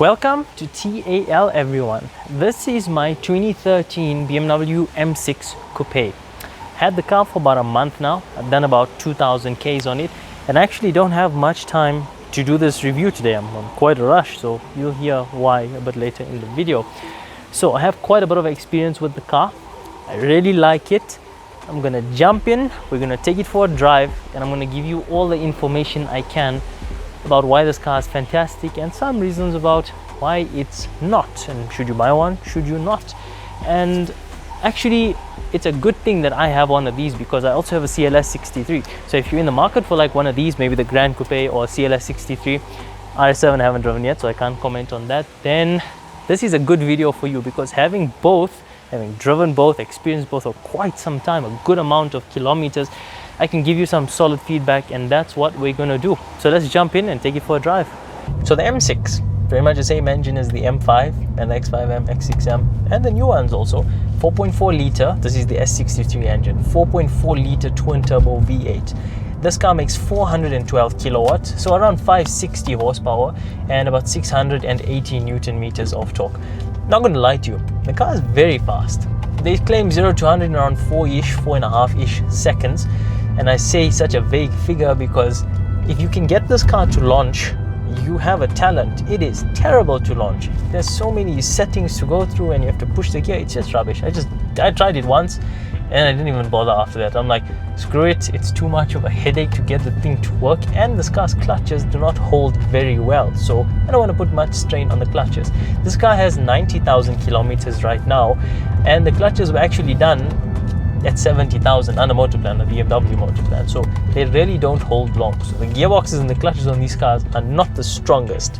Welcome to TAL everyone. This is my 2013 BMW M6 Coupe. Had the car for about a month now. I've done about 2,000 Ks on it and I actually don't have much time to do this review today. I'm quite a rush, so you'll hear why a bit later in the video. So I have quite a bit of experience with the car. I really like it. I'm gonna jump in, we're gonna take it for a drive, and I'm gonna give you all the information I can about why this car is fantastic and some reasons about why it's not, and should you buy one, should you not. And actually it's a good thing that I have one of these because I also have a CLS63. So if you're in the market for like one of these, maybe the Grand Coupe or CLS63, RS7 I haven't driven yet, so I can't comment on that, then this is a good video for you, because having driven both, experienced both for quite some time, a good amount of kilometers, I can give you some solid feedback, and that's what we're going to do. So let's jump in and take it for a drive. So the M6, very much the same engine as the M5 and the X5M, X6M, and the new ones also. 4.4 litre, this is the S63 engine, 4.4 litre twin turbo V8. This car makes 412 kilowatts, so around 560 horsepower and about 680 Newton meters of torque. Not going to lie to you, the car is very fast. They claim 0 to 100 in around 4.5-ish seconds. And I say such a vague figure because if you can get this car to launch, you have a talent. It is terrible to launch. There's so many settings to go through and you have to push the gear. It's just rubbish. I tried it once and I didn't even bother after that. I'm like, screw it. It's too much of a headache to get the thing to work, and this car's clutches do not hold very well. So I don't want to put much strain on the clutches. This car has 90,000 kilometers right now, and the clutches were actually done at 70,000 on a motor plan, a BMW motor plan, so they really don't hold long. So the gearboxes and the clutches on these cars are not the strongest.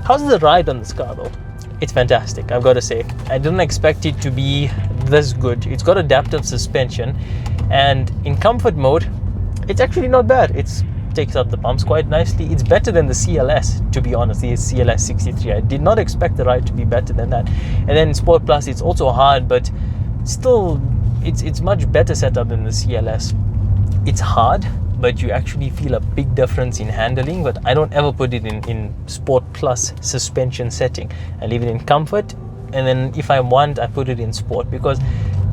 How's the ride on this car though? It's fantastic, I've got to say. I didn't expect it to be this good. It's got adaptive suspension, and in comfort mode it's actually not bad. It takes up the bumps quite nicely. It's better than the CLS, to be honest, the CLS63. I did not expect the ride to be better than that. And then Sport Plus, it's also hard, but still it's much better setup than the CLS. It's hard, but you actually feel a big difference in handling. But I don't ever put it in Sport Plus suspension setting. I leave it in comfort, and then if I want, I put it in sport, because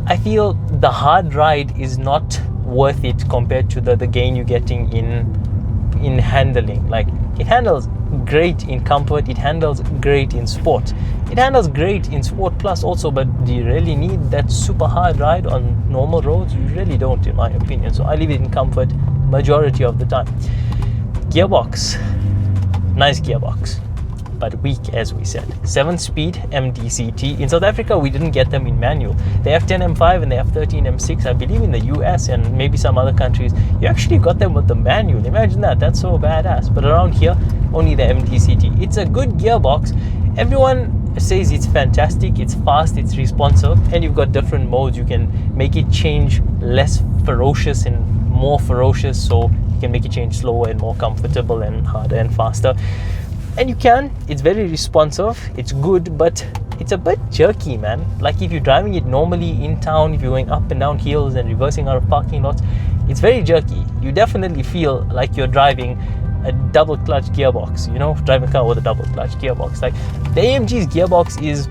I feel the hard ride is not worth it compared to the gain you're getting in handling. Like, it handles great in comfort, it handles great in sport, it handles great in Sport Plus also, but do you really need that super hard ride on normal roads? You really don't, in my opinion. So I leave it in comfort majority of the time. Gearbox, nice gearbox, but weak, as we said. 7-speed MDCT. In South Africa, we didn't get them in manual. The F10 M5 and the F13 M6, I believe in the US and maybe some other countries, you actually got them with the manual. Imagine that, that's so badass. But around here, only the MDCT. It's a good gearbox. Everyone says it's fantastic, it's fast, it's responsive, and you've got different modes. You can make it change less ferocious and more ferocious, so you can make it change slower and more comfortable and harder and faster. And you can, it's very responsive, it's good, but it's a bit jerky, man. Like, if you're driving it normally in town, if you're going up and down hills and reversing out of parking lots, it's very jerky. You definitely feel like you're driving a double clutch gearbox, you know, driving a car with a double clutch gearbox. Like, the AMG's gearbox is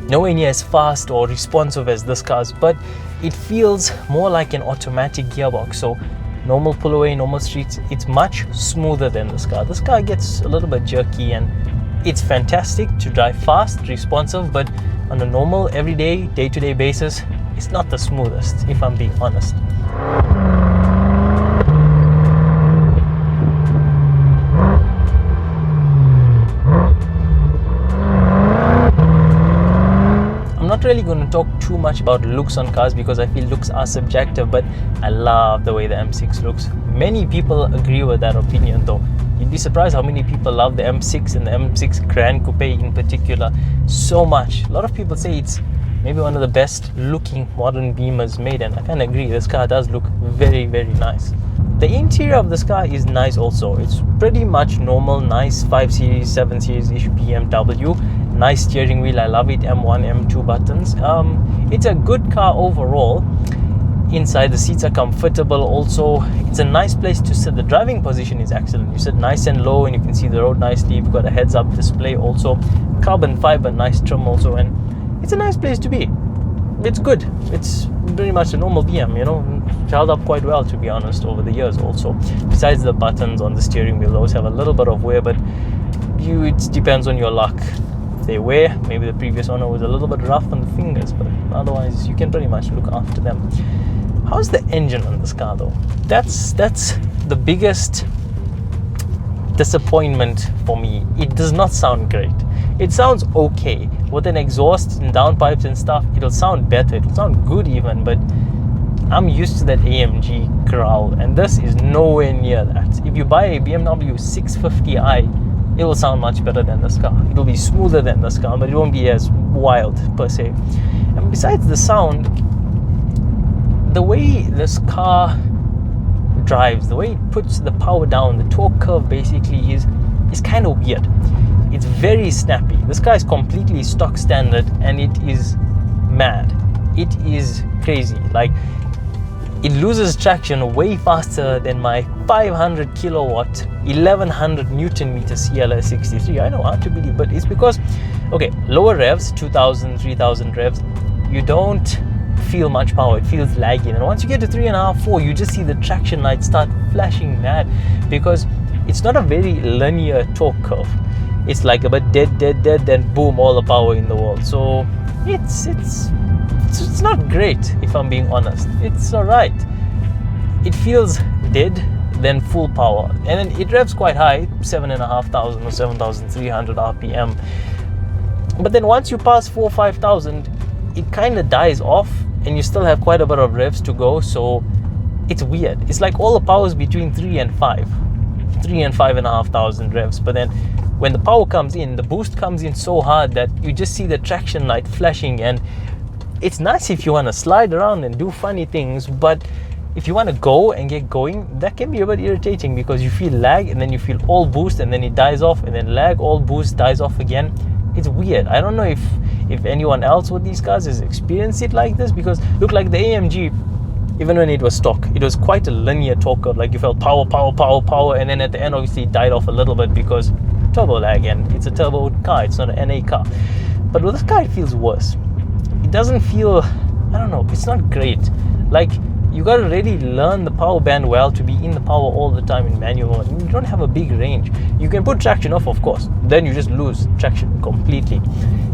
nowhere near as fast or responsive as this car's, but it feels more like an automatic gearbox. So normal pull away, normal streets, it's much smoother than this car. This car gets a little bit jerky, and it's fantastic to drive fast, responsive, but on a normal, everyday, day-to-day basis, it's not the smoothest, if I'm being honest. I'm not really going to talk too much about looks on cars because I feel looks are subjective, but I love the way the M6 looks. Many people agree with that opinion though. You'd be surprised how many people love the M6 and the M6 Grand Coupe in particular so much. A lot of people say it's maybe one of the best looking modern Beamers made, and I can agree, this car does look very, very nice. The interior of this car is nice also. It's pretty much normal, nice 5 Series, 7 Series-ish BMW. Nice steering wheel, I love it, M1, M2 buttons. It's a good car overall. inside. The seats are comfortable also. It's a nice place to sit. The driving position is excellent. You sit nice and low and you can see the road nicely. You've got a heads-up display also. Carbon fiber, nice trim also, and it's a nice place to be. It's good. It's pretty much a normal BM, you know. It's held up quite well, to be honest, over the years also. Besides the buttons on the steering wheel, those have a little bit of wear, but it depends on your luck. If they wear, maybe the previous owner was a little bit rough on the fingers, but otherwise you can pretty much look after them. How's the engine on this car though? That's the biggest disappointment for me. It does not sound great. It sounds okay with an exhaust and downpipes and stuff. It'll sound better, it'll sound good even, but I'm used to that AMG growl, and this is nowhere near that. If you buy a BMW 650i, it will sound much better than this car. It will be smoother than this car, but it won't be as wild per se. And besides the sound, the way this car drives, the way it puts the power down, the torque curve basically is kind of weird. It's very snappy. This car is completely stock standard and it is mad. It is crazy. Like, it loses traction way faster than my 500 kilowatt 1100 Newton meter CLS63. I know, hard to believe, but it's because, okay, lower revs, 2000, 3000 revs, you don't feel much power. It feels laggy, and once you get to 3.5, 4, you just see the traction lights start flashing mad, because it's not a very linear torque curve. It's like a bit dead, then boom, all the power in the world. So it's not great, if I'm being honest. It's alright. It feels dead, then full power, and then it revs quite high, 7,500 or 7,300 RPM. But then once you pass 4,000 or 5,000, it kind of dies off, and you still have quite a bit of revs to go. So it's weird. It's like all the power is between 3 and 5,500 revs. But then when the power comes in, the boost comes in so hard that you just see the traction light flashing, and it's nice if you want to slide around and do funny things, but if you want to go and get going, that can be a bit irritating, because you feel lag and then you feel all boost and then it dies off, and then lag, all boost, dies off again. It's weird. I don't know if anyone else with these cars has experienced it like this, because look, like the AMG, even when it was stock, it was quite a linear torque curve. Like, you felt power, and then at the end obviously it died off a little bit because turbo lag, and it's a turbo car, it's not an NA car. But with this car it feels worse. It doesn't feel, I don't know, it's not great. Like, you got to really learn the power band well to be in the power all the time in manual mode. You don't have a big range. You can put traction off, of course, then you just lose traction completely.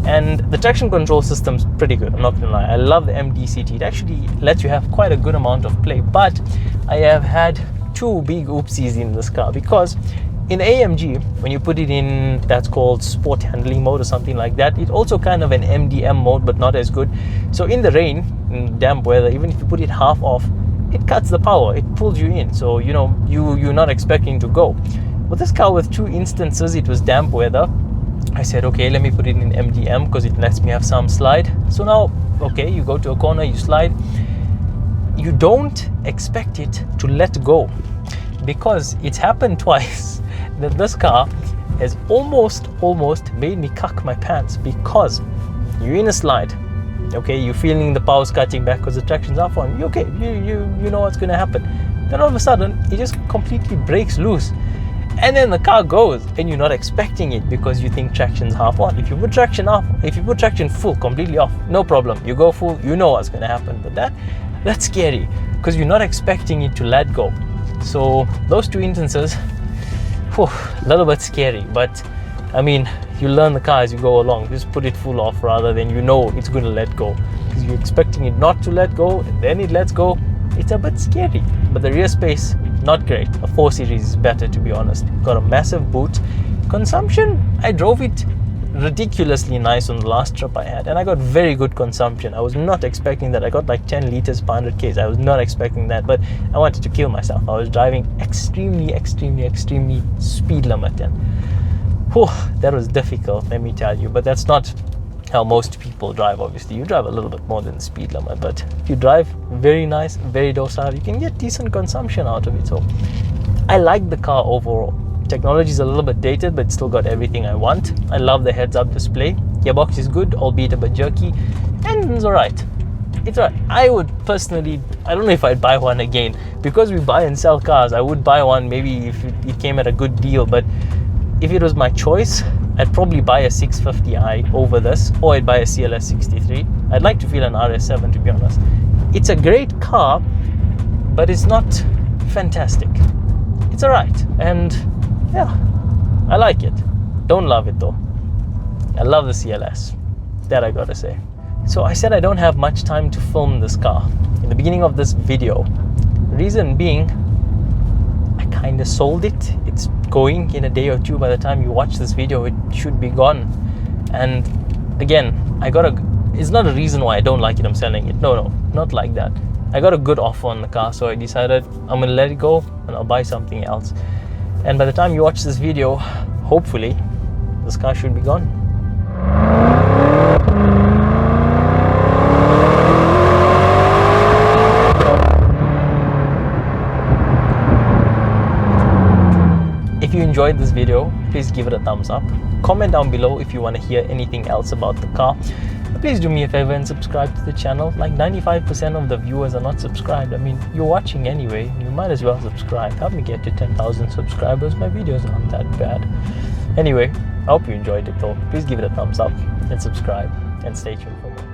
And the traction control system's pretty good, I'm not gonna lie. I love the MDCT. It actually lets you have quite a good amount of play, but I have had two big oopsies in this car, because in AMG, when you put it in, that's called sport handling mode or something like that, it's also kind of an MDM mode, but not as good. So in the rain, in damp weather, even if you put it half off, it cuts the power, it pulls you in. So, you know, you're not expecting to go. With this car, with two instances, it was damp weather. I said, okay, let me put it in MDM because it lets me have some slide. So now, okay, you go to a corner, you slide. You don't expect it to let go, because it's happened twice that this car has almost made me cuck my pants, because you're in a slide, okay, you're feeling the power's cutting back because the traction's off on you, okay, you know what's going to happen. Then all of a sudden it just completely breaks loose, and then the car goes, and you're not expecting it because you think traction's half on. If you put traction off, if you put traction full, completely off, no problem, you go full, you know what's going to happen. But that's scary, because you're not expecting it to let go. So those two instances, a little bit scary. But I mean, you learn the car as you go along. Just put it full off rather than you know it's going to let go, because you're expecting it not to let go and then it lets go. It's a bit scary. But the rear space, not great. A 4 Series is better, to be honest. Got a massive boot. Consumption, I drove it ridiculously nice on the last trip I had, and I got very good consumption. I was not expecting that. I got like 10 liters per 100 k's. I was not expecting that, but I wanted to kill myself. I was driving extremely speed limit, and that was difficult, let me tell you. But that's not how most people drive. Obviously, you drive a little bit more than the speed limit, but if you drive very nice, very docile, you can get decent consumption out of it. So I like the car overall. Technology is a little bit dated, but still got everything I want. I love the heads-up display. Gearbox is good, albeit a bit jerky, and it's alright. it's alright. I would personally, I don't know if I'd buy one again. Because we buy and sell cars, I would buy one maybe if it came at a good deal. But if it was my choice, I'd probably buy a 650i over this, or I'd buy a CLS63. I'd like to feel an RS7, to be honest. It's a great car, but it's not fantastic. It's alright, and yeah, I like it. Don't love it though. I love the CLS, that I gotta say. So I said I don't have much time to film this car in the beginning of this video. Reason being, I kind of sold it. It's going in a day or two. By the time you watch this video, it should be gone. And again, it's not a reason why I don't like it, I'm selling it. No, not like that. I got a good offer on the car, so I decided I'm gonna let it go and I'll buy something else. And by the time you watch this video, hopefully this car should be gone. If you enjoyed this video, please give it a thumbs up. Comment down below if you want to hear anything else about the car. Please do me a favor and subscribe to the channel. Like 95% of the viewers are not subscribed. I mean, you're watching anyway, you might as well subscribe. Help me get to 10,000 subscribers. My videos aren't that bad. Anyway, I hope you enjoyed it though. Please give it a thumbs up and subscribe, and stay tuned for more.